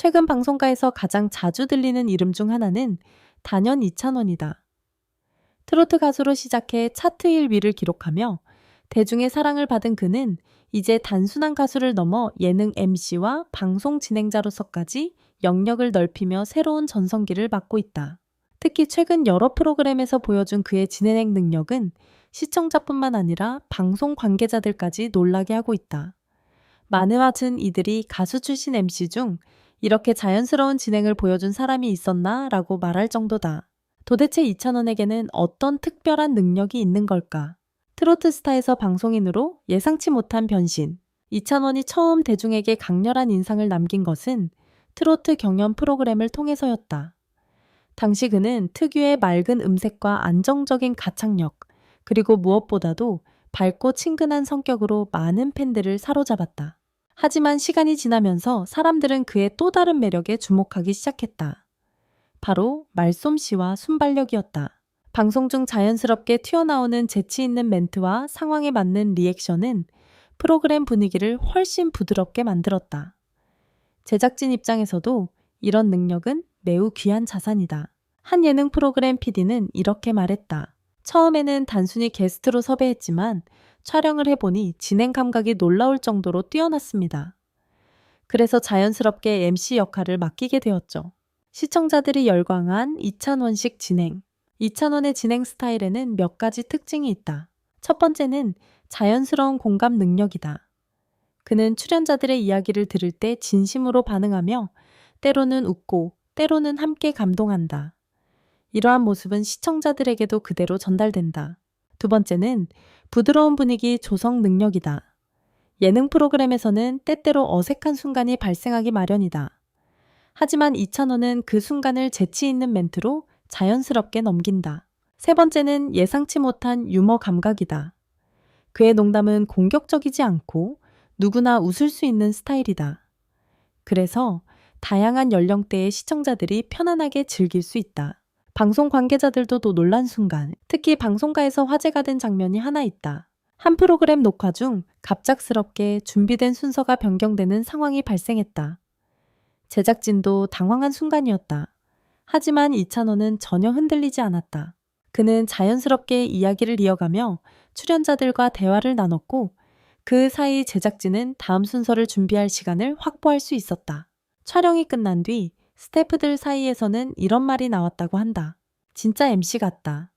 최근 방송가에서 가장 자주 들리는 이름 중 하나는 단연 이찬원이다. 트로트 가수로 시작해 차트 1위를 기록하며 대중의 사랑을 받은 그는 이제 단순한 가수를 넘어 예능 MC와 방송 진행자로서까지 영역을 넓히며 새로운 전성기를 맞고 있다. 특히 최근 여러 프로그램에서 보여준 그의 진행 능력은 시청자뿐만 아니라 방송 관계자들까지 놀라게 하고 있다. 많은 이들이 가수 출신 MC 중 이렇게 자연스러운 진행을 보여준 사람이 있었나? 라고 말할 정도다. 도대체 이찬원에게는 어떤 특별한 능력이 있는 걸까? 트로트 스타에서 방송인으로 예상치 못한 변신. 이찬원이 처음 대중에게 강렬한 인상을 남긴 것은 트로트 경연 프로그램을 통해서였다. 당시 그는 특유의 맑은 음색과 안정적인 가창력, 그리고 무엇보다도 밝고 친근한 성격으로 많은 팬들을 사로잡았다. 하지만 시간이 지나면서 사람들은 그의 또 다른 매력에 주목하기 시작했다. 바로 말솜씨와 순발력이었다. 방송 중 자연스럽게 튀어나오는 재치 있는 멘트와 상황에 맞는 리액션은 프로그램 분위기를 훨씬 부드럽게 만들었다. 제작진 입장에서도 이런 능력은 매우 귀한 자산이다. 한 예능 프로그램 PD는 이렇게 말했다. 처음에는 단순히 게스트로 섭외했지만 촬영을 해보니 진행 감각이 놀라울 정도로 뛰어났습니다. 그래서 자연스럽게 MC 역할을 맡기게 되었죠. 시청자들이 열광한 이찬원식 진행. 이찬원의 진행 스타일에는 몇 가지 특징이 있다. 첫 번째는 자연스러운 공감 능력이다. 그는 출연자들의 이야기를 들을 때 진심으로 반응하며 때로는 웃고 때로는 함께 감동한다. 이러한 모습은 시청자들에게도 그대로 전달된다. 두 번째는 부드러운 분위기 조성 능력이다. 예능 프로그램에서는 때때로 어색한 순간이 발생하기 마련이다. 하지만 이찬원은 그 순간을 재치 있는 멘트로 자연스럽게 넘긴다. 세 번째는 예상치 못한 유머 감각이다. 그의 농담은 공격적이지 않고 누구나 웃을 수 있는 스타일이다. 그래서 다양한 연령대의 시청자들이 편안하게 즐길 수 있다. 방송 관계자들도 또 놀란 순간, 특히 방송가에서 화제가 된 장면이 하나 있다. 한 프로그램 녹화 중 갑작스럽게 준비된 순서가 변경되는 상황이 발생했다. 제작진도 당황한 순간이었다. 하지만 이찬원은 전혀 흔들리지 않았다. 그는 자연스럽게 이야기를 이어가며 출연자들과 대화를 나눴고 그 사이 제작진은 다음 순서를 준비할 시간을 확보할 수 있었다. 촬영이 끝난 뒤 스태프들 사이에서는 이런 말이 나왔다고 한다. 진짜 MC 같다.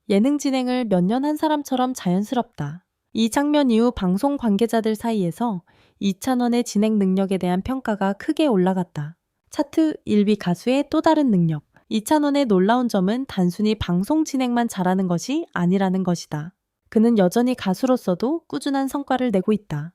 예능 진행을 몇 년 한 사람처럼 자연스럽다. 이 장면 이후 방송 관계자들 사이에서 이찬원의 진행 능력에 대한 평가가 크게 올라갔다. 차트 1위 가수의 또 다른 능력. 이찬원의 놀라운 점은 단순히 방송 진행만 잘하는 것이 아니라는 것이다. 그는 여전히 가수로서도 꾸준한 성과를 내고 있다.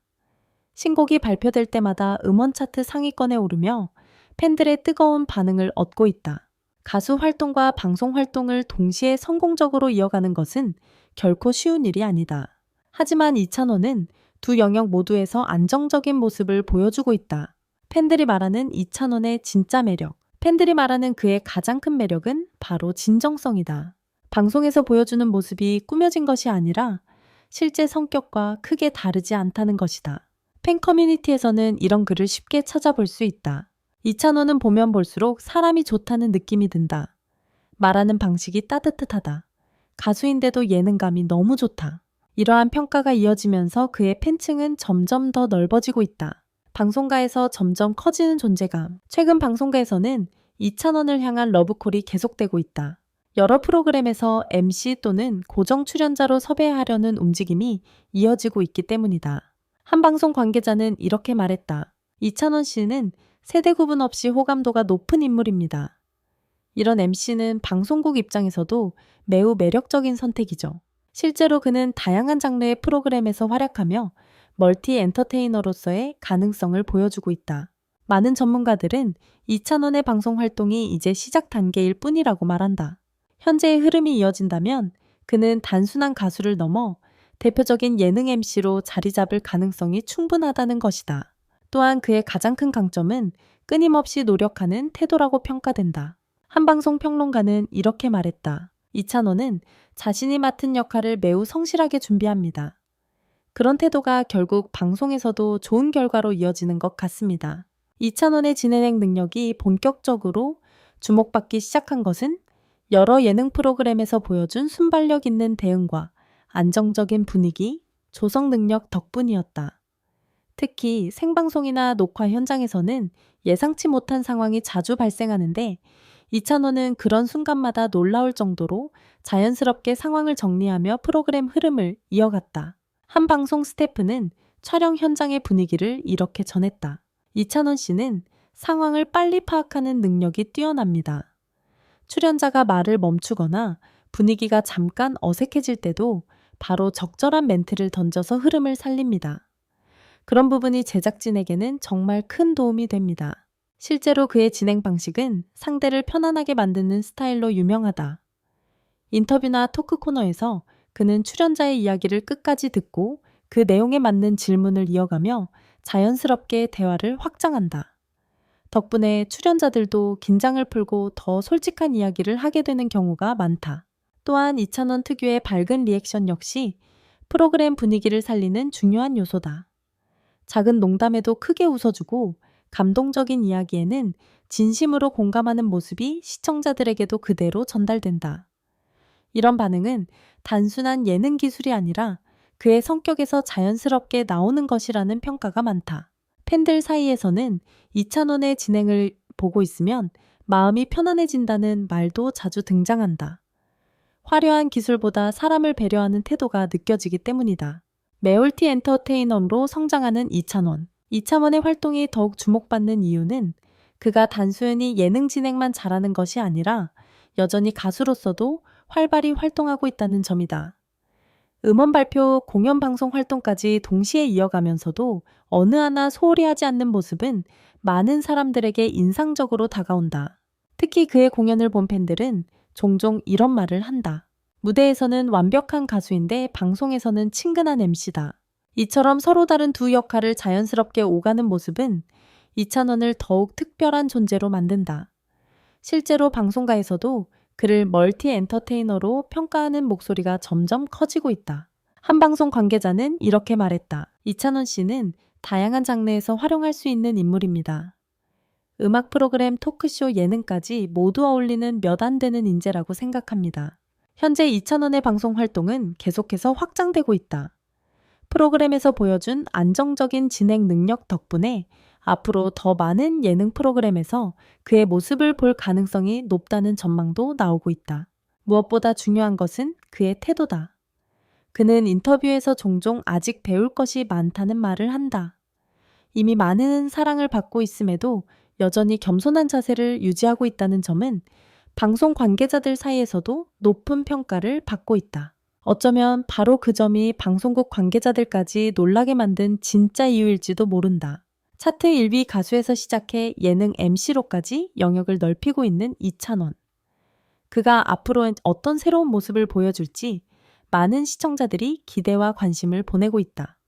신곡이 발표될 때마다 음원 차트 상위권에 오르며 팬들의 뜨거운 반응을 얻고 있다. 가수 활동과 방송 활동을 동시에 성공적으로 이어가는 것은 결코 쉬운 일이 아니다. 하지만 이찬원은 두 영역 모두에서 안정적인 모습을 보여주고 있다. 팬들이 말하는 이찬원의 진짜 매력. 팬들이 말하는 그의 가장 큰 매력은 바로 진정성이다. 방송에서 보여주는 모습이 꾸며진 것이 아니라 실제 성격과 크게 다르지 않다는 것이다. 팬 커뮤니티에서는 이런 글을 쉽게 찾아볼 수 있다. 이찬원은 보면 볼수록 사람이 좋다는 느낌이 든다. 말하는 방식이 따뜻하다. 가수인데도 예능감이 너무 좋다. 이러한 평가가 이어지면서 그의 팬층은 점점 더 넓어지고 있다. 방송가에서 점점 커지는 존재감. 최근 방송가에서는 이찬원을 향한 러브콜이 계속되고 있다. 여러 프로그램에서 MC 또는 고정 출연자로 섭외하려는 움직임이 이어지고 있기 때문이다. 한 방송 관계자는 이렇게 말했다. 이찬원 씨는 세대 구분 없이 호감도가 높은 인물입니다. 이런 MC는 방송국 입장에서도 매우 매력적인 선택이죠. 실제로 그는 다양한 장르의 프로그램에서 활약하며 멀티 엔터테이너로서의 가능성을 보여주고 있다. 많은 전문가들은 이찬원의 방송 활동이 이제 시작 단계일 뿐이라고 말한다. 현재의 흐름이 이어진다면 그는 단순한 가수를 넘어 대표적인 예능 MC로 자리 잡을 가능성이 충분하다는 것이다. 또한 그의 가장 큰 강점은 끊임없이 노력하는 태도라고 평가된다. 한 방송 평론가는 이렇게 말했다. 이찬원은 자신이 맡은 역할을 매우 성실하게 준비합니다. 그런 태도가 결국 방송에서도 좋은 결과로 이어지는 것 같습니다. 이찬원의 진행 능력이 본격적으로 주목받기 시작한 것은 여러 예능 프로그램에서 보여준 순발력 있는 대응과 안정적인 분위기, 조성 능력 덕분이었다. 특히 생방송이나 녹화 현장에서는 예상치 못한 상황이 자주 발생하는데 이찬원은 그런 순간마다 놀라울 정도로 자연스럽게 상황을 정리하며 프로그램 흐름을 이어갔다. 한 방송 스태프는 촬영 현장의 분위기를 이렇게 전했다. 이찬원 씨는 상황을 빨리 파악하는 능력이 뛰어납니다. 출연자가 말을 멈추거나 분위기가 잠깐 어색해질 때도 바로 적절한 멘트를 던져서 흐름을 살립니다. 그런 부분이 제작진에게는 정말 큰 도움이 됩니다. 실제로 그의 진행 방식은 상대를 편안하게 만드는 스타일로 유명하다. 인터뷰나 토크 코너에서 그는 출연자의 이야기를 끝까지 듣고 그 내용에 맞는 질문을 이어가며 자연스럽게 대화를 확장한다. 덕분에 출연자들도 긴장을 풀고 더 솔직한 이야기를 하게 되는 경우가 많다. 또한 이찬원 특유의 밝은 리액션 역시 프로그램 분위기를 살리는 중요한 요소다. 작은 농담에도 크게 웃어주고 감동적인 이야기에는 진심으로 공감하는 모습이 시청자들에게도 그대로 전달된다. 이런 반응은 단순한 예능 기술이 아니라 그의 성격에서 자연스럽게 나오는 것이라는 평가가 많다. 팬들 사이에서는 이찬원의 진행을 보고 있으면 마음이 편안해진다는 말도 자주 등장한다. 화려한 기술보다 사람을 배려하는 태도가 느껴지기 때문이다. 매올티 엔터테이너로 성장하는 이찬원. 이찬원의 활동이 더욱 주목받는 이유는 그가 단순히 예능 진행만 잘하는 것이 아니라 여전히 가수로서도 활발히 활동하고 있다는 점이다. 음원 발표, 공연 방송 활동까지 동시에 이어가면서도 어느 하나 소홀히 하지 않는 모습은 많은 사람들에게 인상적으로 다가온다. 특히 그의 공연을 본 팬들은 종종 이런 말을 한다. 무대에서는 완벽한 가수인데 방송에서는 친근한 MC다. 이처럼 서로 다른 두 역할을 자연스럽게 오가는 모습은 이찬원을 더욱 특별한 존재로 만든다. 실제로 방송가에서도 그를 멀티 엔터테이너로 평가하는 목소리가 점점 커지고 있다. 한 방송 관계자는 이렇게 말했다. 이찬원 씨는 다양한 장르에서 활용할 수 있는 인물입니다. 음악 프로그램, 토크쇼, 예능까지 모두 어울리는 몇 안 되는 인재라고 생각합니다. 현재 이찬원의 방송 활동은 계속해서 확장되고 있다. 프로그램에서 보여준 안정적인 진행 능력 덕분에 앞으로 더 많은 예능 프로그램에서 그의 모습을 볼 가능성이 높다는 전망도 나오고 있다. 무엇보다 중요한 것은 그의 태도다. 그는 인터뷰에서 종종 아직 배울 것이 많다는 말을 한다. 이미 많은 사랑을 받고 있음에도 여전히 겸손한 자세를 유지하고 있다는 점은 방송 관계자들 사이에서도 높은 평가를 받고 있다. 어쩌면 바로 그 점이 방송국 관계자들까지 놀라게 만든 진짜 이유일지도 모른다. 차트 1위 가수에서 시작해 예능 MC로까지 영역을 넓히고 있는 이찬원. 그가 앞으로 어떤 새로운 모습을 보여줄지 많은 시청자들이 기대와 관심을 보내고 있다.